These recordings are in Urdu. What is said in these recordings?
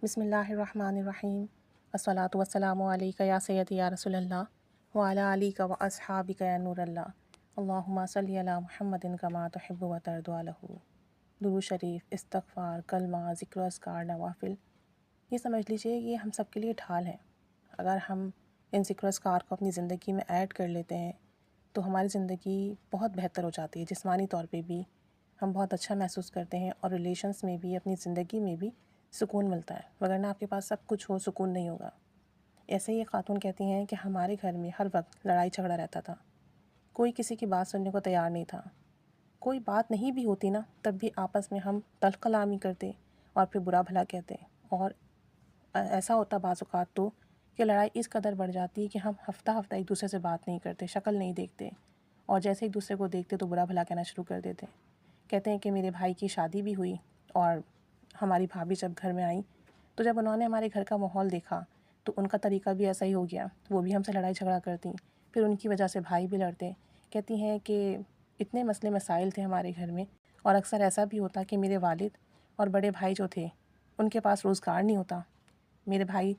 بسم اللہ الرحمن الرحیم الصلاۃ والسلام علیک یا سیدی یا رسول اللہ وعلی علیک و اصحابک یا نور اللہ اللہم صلی علی محمد کما تحب و ترضی عنہ۔ درود شریف، استغفار، کلمہ، ذکر و اذکار، نوافل، یہ سمجھ لیجئے یہ ہم سب کے لیے ڈھال ہے۔ اگر ہم ان ذکر و اذکار کو اپنی زندگی میں ایڈ کر لیتے ہیں تو ہماری زندگی بہت بہتر ہو جاتی ہے۔ جسمانی طور پہ بھی ہم بہت اچھا محسوس کرتے ہیں اور ریلیشنز میں بھی، اپنی زندگی میں بھی سکون ملتا ہے، وگرنہ آپ کے پاس سب کچھ ہو سکون نہیں ہوگا۔ ایسے ہی ایک خاتون کہتی ہیں کہ ہمارے گھر میں ہر وقت لڑائی جھگڑا رہتا تھا، کوئی کسی کی بات سننے کو تیار نہیں تھا، کوئی بات نہیں بھی ہوتی نا تب بھی آپس میں ہم تلخ کلامی کرتے اور پھر برا بھلا کہتے، اور ایسا ہوتا بعض اوقات تو کہ لڑائی اس قدر بڑھ جاتی کہ ہم ہفتہ ہفتہ ایک دوسرے سے بات نہیں کرتے، شکل نہیں دیکھتے، اور جیسے ایک دوسرے کو دیکھتے تو برا بھلا کہنا شروع کر دیتے۔ کہتے ہیں کہ میرے بھائی کی شادی بھی ہوئی اور ہماری بھابھی جب گھر میں آئیں تو جب انہوں نے ہمارے گھر کا ماحول دیکھا تو ان کا طریقہ بھی ایسا ہی ہو گیا، وہ بھی ہم سے لڑائی جھگڑا کرتیں، پھر ان کی وجہ سے بھائی بھی لڑتے۔ کہتی ہیں کہ اتنے مسئلے مسائل تھے ہمارے گھر میں، اور اکثر ایسا بھی ہوتا کہ میرے والد اور بڑے بھائی جو تھے ان کے پاس روزگار نہیں ہوتا، میرے بھائی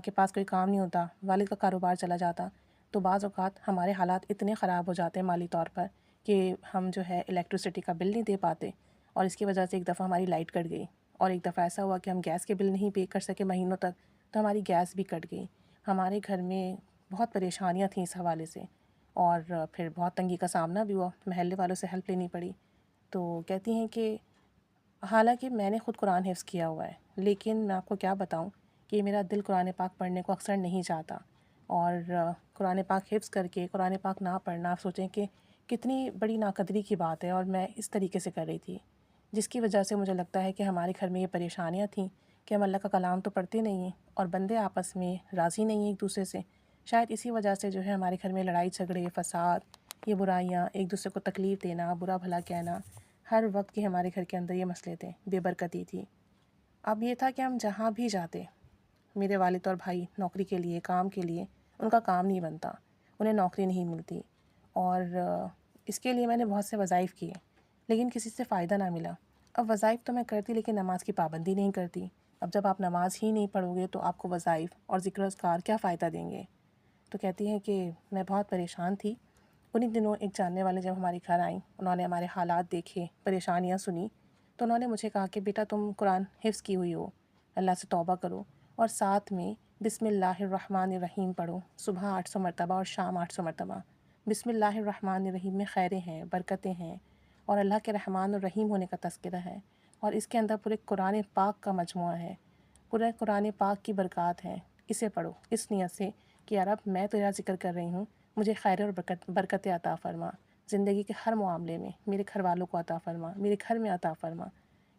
کے پاس کوئی کام نہیں ہوتا، والد کا کاروبار چلا جاتا، تو بعض اوقات ہمارے حالات اتنے خراب ہو جاتے ہیں مالی طور پر کہ ہم جو ہے الیکٹرسٹی کا بل نہیں دے پاتے، اور اس کی وجہ سے ایک دفعہ ہماری لائٹ کٹ گئی، اور ایک دفعہ ایسا ہوا کہ ہم گیس کے بل نہیں پے کر سکے مہینوں تک، تو ہماری گیس بھی کٹ گئی۔ ہمارے گھر میں بہت پریشانیاں تھیں اس حوالے سے، اور پھر بہت تنگی کا سامنا بھی ہوا، محلے والوں سے ہیلپ لینی پڑی۔ تو کہتی ہیں کہ حالانکہ میں نے خود قرآن حفظ کیا ہوا ہے، لیکن میں آپ کو کیا بتاؤں کہ میرا دل قرآن پاک پڑھنے کو اکثر نہیں چاہتا، اور قرآن پاک حفظ کر کے قرآن پاک نہ پڑھنا، آپ سوچیں کہ کتنی بڑی ناقدری کی بات ہے، اور میں اس طریقے سے کر رہی تھی، جس کی وجہ سے مجھے لگتا ہے کہ ہمارے گھر میں یہ پریشانیاں تھیں کہ ہم اللہ کا کلام تو پڑھتے نہیں ہیں اور بندے آپس میں راضی نہیں ہیں ایک دوسرے سے۔ شاید اسی وجہ سے جو ہے ہمارے گھر میں لڑائی جھگڑے، فساد، یہ برائیاں، ایک دوسرے کو تکلیف دینا، برا بھلا کہنا، ہر وقت کے ہمارے گھر کے اندر یہ مسئلے تھے، بے برکتی تھی۔ اب یہ تھا کہ ہم جہاں بھی جاتے، میرے والد اور بھائی نوکری کے لیے، کام کے لیے، ان کا کام نہیں بنتا، انہیں نوکری نہیں ملتی، اور اس کے لیے میں نے بہت سے وظائف کیے لیکن کسی سے فائدہ نہ ملا۔ اب وظائف تو میں کرتی لیکن نماز کی پابندی نہیں کرتی۔ اب جب آپ نماز ہی نہیں پڑھو گے تو آپ کو وظائف اور ذکر و اذکار کیا فائدہ دیں گے؟ تو کہتی ہیں کہ میں بہت پریشان تھی۔ انہی دنوں ایک جاننے والے جب ہمارے گھر آئیں، انہوں نے ہمارے حالات دیکھے، پریشانیاں سنی، تو انہوں نے مجھے کہا کہ بیٹا تم قرآن حفظ کی ہوئی ہو، اللہ سے توبہ کرو، اور ساتھ میں بسم اللہ الرحمن الرحیم پڑھو، صبح 800 مرتبہ اور شام 800 مرتبہ۔ بسم اللہ الرحمن الرحیم میں خیریں ہیں، برکتیں ہیں، اور اللہ کے رحمان الرحیم ہونے کا تذکرہ ہے، اور اس کے اندر پورے قرآن پاک کا مجموعہ ہے، پورے قرآن پاک کی برکات ہیں۔ اسے پڑھو اس نیت سے کہ یا رب میں تیرا ذکر کر رہی ہوں، مجھے خیر اور برکتیں عطا فرما، زندگی کے ہر معاملے میں میرے گھر والوں کو عطا فرما، میرے گھر میں عطا فرما۔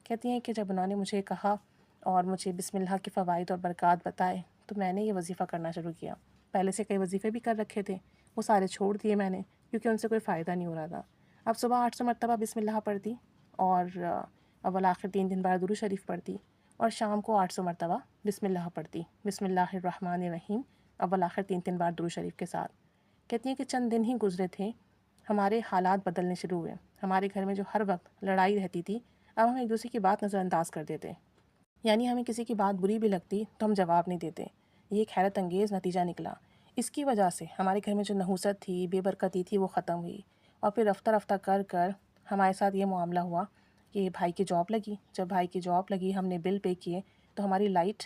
کہتی ہیں کہ جب انہوں نے مجھے کہا اور مجھے بسم اللہ کے فوائد اور برکات بتائے تو میں نے یہ وظیفہ کرنا شروع کیا۔ پہلے سے کئی وظیفے بھی کر رکھے تھے، وہ سارے چھوڑ دیے میں نے کیونکہ ان سے کوئی فائدہ نہیں ہو رہا تھا۔ اب صبح 800 مرتبہ بسم اللہ پڑھتی، اور اول آخر 3 بار درود شریف پڑھتی، اور شام کو 800 مرتبہ بسم اللہ پڑھتی، بسم اللہ الرحمن الرحیم، اول آخر 3 بار درود شریف کے ساتھ۔ کہتی ہیں کہ چند دن ہی گزرے تھے، ہمارے حالات بدلنے شروع ہوئے۔ ہمارے گھر میں جو ہر وقت لڑائی رہتی تھی، اب ہم ایک دوسرے کی بات نظر انداز کر دیتے، یعنی ہمیں کسی کی بات بری بھی لگتی تو ہم جواب نہیں دیتے۔ یہ ایک حیرت انگیز نتیجہ نکلا۔ اس کی وجہ سے ہمارے گھر میں جو نحوست تھی، بے برکتی تھی، وہ ختم ہوئی، اور پھر رفتہ رفتہ کر کر ہمارے ساتھ یہ معاملہ ہوا کہ بھائی کی جاب لگی۔ جب بھائی کی جاب لگی، ہم نے بل پے کیے تو ہماری لائٹ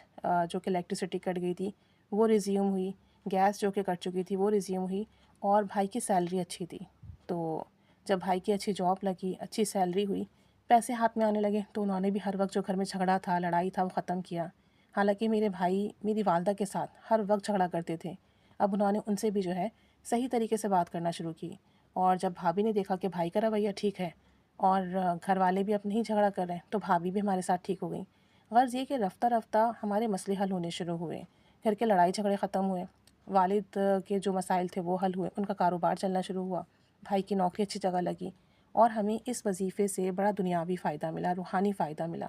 جو کہ الیکٹرسٹی کٹ گئی تھی وہ ریزیوم ہوئی، گیس جو کہ کٹ چکی تھی وہ ریزیوم ہوئی، اور بھائی کی سیلری اچھی تھی۔ تو جب بھائی کی اچھی جاب لگی، اچھی سیلری ہوئی، پیسے ہاتھ میں آنے لگے، تو انہوں نے بھی ہر وقت جو گھر میں جھگڑا تھا، لڑائی تھا، وہ ختم کیا۔ حالانکہ میرے بھائی میری والدہ کے ساتھ ہر وقت جھگڑا کرتے تھے، اب انہوں نے ان سے بھی جو ہے صحیح طریقے سے بات کرنا شروع کی، اور جب بھابھی نے دیکھا کہ بھائی کا رویہ ٹھیک ہے اور گھر والے بھی اب نہیں جھگڑا کر رہے ہیں، تو بھابھی بھی ہمارے ساتھ ٹھیک ہو گئی۔ غرض یہ کہ رفتہ رفتہ ہمارے مسئلے حل ہونے شروع ہوئے، گھر کے لڑائی جھگڑے ختم ہوئے، والد کے جو مسائل تھے وہ حل ہوئے، ان کا کاروبار چلنا شروع ہوا، بھائی کی نوکری اچھی جگہ لگی، اور ہمیں اس وظیفے سے بڑا دنیاوی فائدہ ملا، روحانی فائدہ ملا۔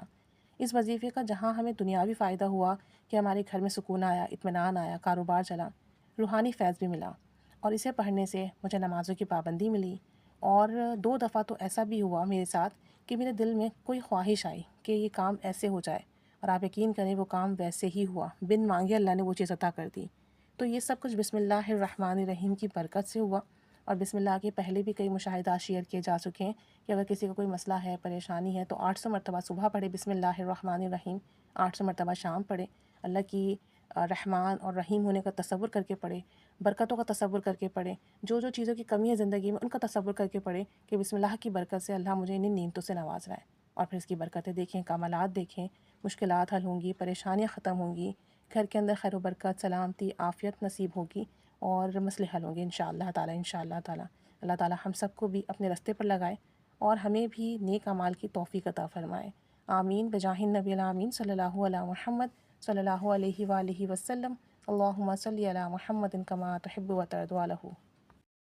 اس وظیفے کا جہاں ہمیں دنیاوی فائدہ ہوا کہ ہمارے گھر میں سکون آیا، اطمینان آیا، کاروبار چلا، روحانی فیض بھی ملا، اور اسے پڑھنے سے مجھے نمازوں کی پابندی ملی، اور 2 دفعہ تو ایسا بھی ہوا میرے ساتھ کہ میرے دل میں کوئی خواہش آئی کہ یہ کام ایسے ہو جائے، اور آپ یقین کریں وہ کام ویسے ہی ہوا، بن مانگے اللہ نے وہ چیز عطا کر دی۔ تو یہ سب کچھ بسم اللہ الرحمن الرحیم کی برکت سے ہوا۔ اور بسم اللہ کے پہلے بھی کئی مشاہدات شیئر کیے جا چکے ہیں کہ اگر کسی کو کوئی مسئلہ ہے، پریشانی ہے، تو 800 مرتبہ صبح پڑھے بسم اللہ الرحمن الرحیم، 800 مرتبہ شام پڑھے، اللہ کی رحمان اور رحیم ہونے کا تصور کر کے پڑھے، برکتوں کا تصور کر کے پڑھے، جو جو چیزوں کی کمی ہے زندگی میں ان کا تصور کر کے پڑھے کہ بسم اللہ کی برکت سے اللہ مجھے انہیں نعمتوں سے نواز رہا ہے، اور پھر اس کی برکتیں دیکھیں، کمالات دیکھیں، مشکلات حل ہوں گی، پریشانیاں ختم ہوں گی، گھر کے اندر خیر و برکت، سلامتی، عافیت نصیب ہوگی، اور مسئلے حل ہوں گے انشاءاللہ تعالی انشاءاللہ تعالی۔ اللہ تعالی ہم سب کو بھی اپنے راستے پر لگائے اور ہمیں بھی نیک اعمال کی توفیق عطا فرمائے، آمین بجاہ النبی الامین صلی اللہ علیہ محمد صلی اللہ علیہ وآلہ وسلم۔ اللہم صلی علی محمد کما تحب و ترضی عنہ۔